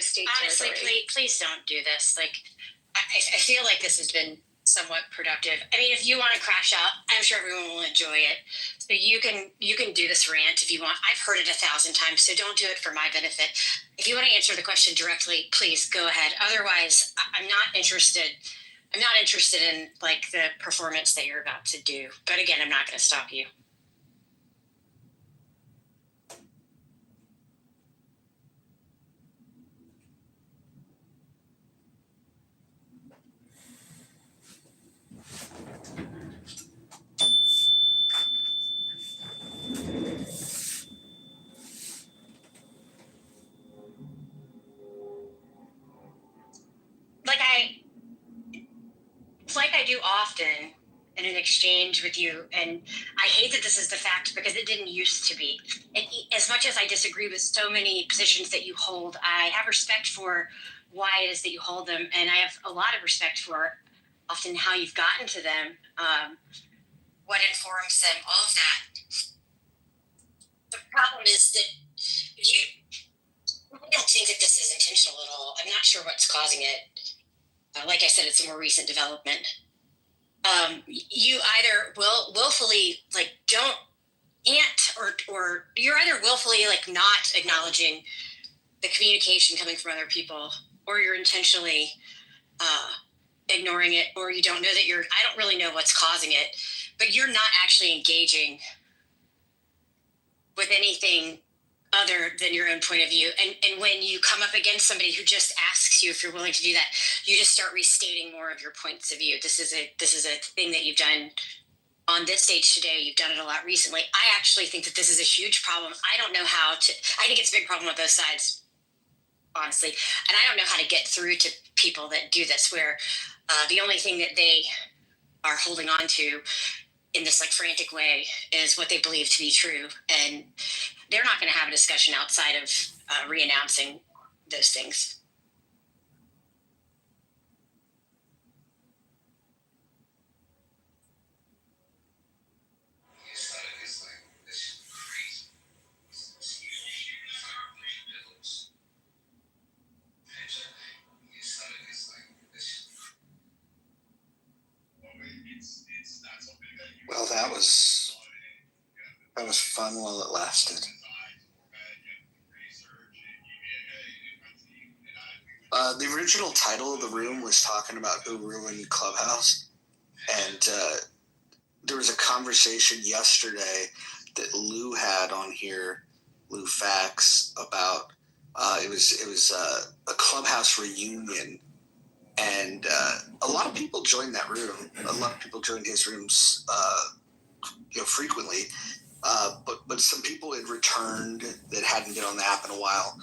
state Honestly, territory. please don't do this. Like, I feel like this has been somewhat productive. I mean, if you want to crash out, I'm sure everyone will enjoy it. So you can do this rant if you want. I've heard it 1,000 times, so don't do it for my benefit. If you want to answer the question directly, please go ahead. Otherwise, I'm not interested. I'm not interested in like the performance that you're about to do. But again, I'm not going to stop you. Like I do often in an exchange with you, and I hate that this is the fact because it didn't used to be. As much as I disagree with so many positions that you hold, I have respect for why it is that you hold them, and I have a lot of respect for often how you've gotten to them, what informs them, all of that. The problem is that I don't think that this is intentional at all. I'm not sure what's causing it. Like I said, it's a more recent development. You either willfully like can't, or you're either willfully like not acknowledging the communication coming from other people, or you're intentionally ignoring it, or you don't know that you're. I don't really know what's causing it, but you're not actually engaging with anything other than your own point of view. And when you come up against somebody who just asks you if you're willing to do that, you just start restating more of your points of view. This is a thing that you've done on this stage today. You've done it a lot recently. I actually think that this is a huge problem. I don't know how to. I think it's a big problem on both sides, honestly. And I don't know how to get through to people that do this, where the only thing that they are holding on to in this like frantic way is what they believe to be true, and they're not going to have a discussion outside of re-announcing those things. Well, that was fun while it lasted. The original title of the room was talking about who ruined Clubhouse, and there was a conversation yesterday that Lou had on here, Lou Fax, about it was a Clubhouse reunion, and a lot of people joined that room. A lot of people joined his rooms, frequently. But some people had returned that hadn't been on the app in a while,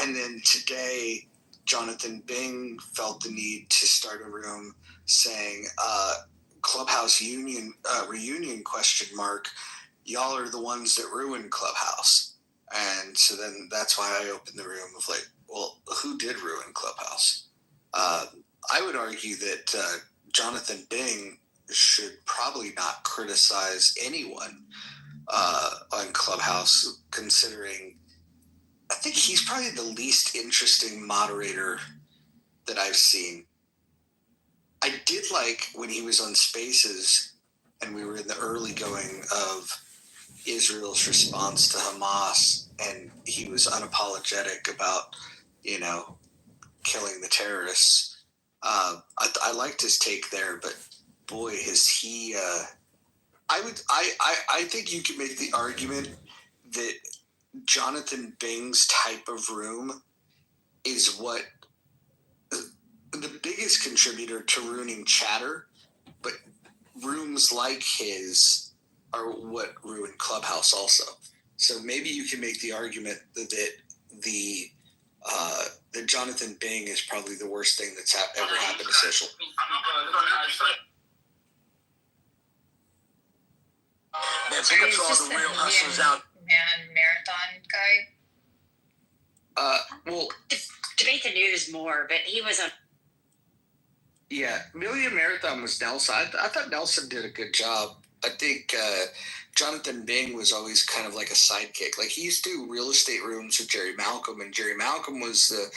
and then today, Jonathan Bing felt the need to start a room saying Clubhouse reunion ? Y'all are the ones that ruined Clubhouse. And so then that's why I opened the room of like, well, who did ruin Clubhouse? I would argue that Jonathan Bing should probably not criticize anyone on Clubhouse, considering I think he's probably the least interesting moderator that I've seen. I did like when he was on Spaces and we were in the early going of Israel's response to Hamas, and he was unapologetic about, killing the terrorists. I liked his take there, but boy, has he. I think you could make the argument that Jonathan Bing's type of room is what the biggest contributor to ruining Chatter, but rooms like his are what ruined Clubhouse also. So maybe you can make the argument that that Jonathan Bing is probably the worst thing that's ever happened to social. Man, pick up all the real hustlers out. Man, marathon guy. Well, Debate the News more, but he was a. Yeah, Million Marathon was Nelson. I thought Nelson did a good job. I think Jonathan Bing was always kind of like a sidekick. Like he used to do real estate rooms with Jerry Malcolm, and Jerry Malcolm was the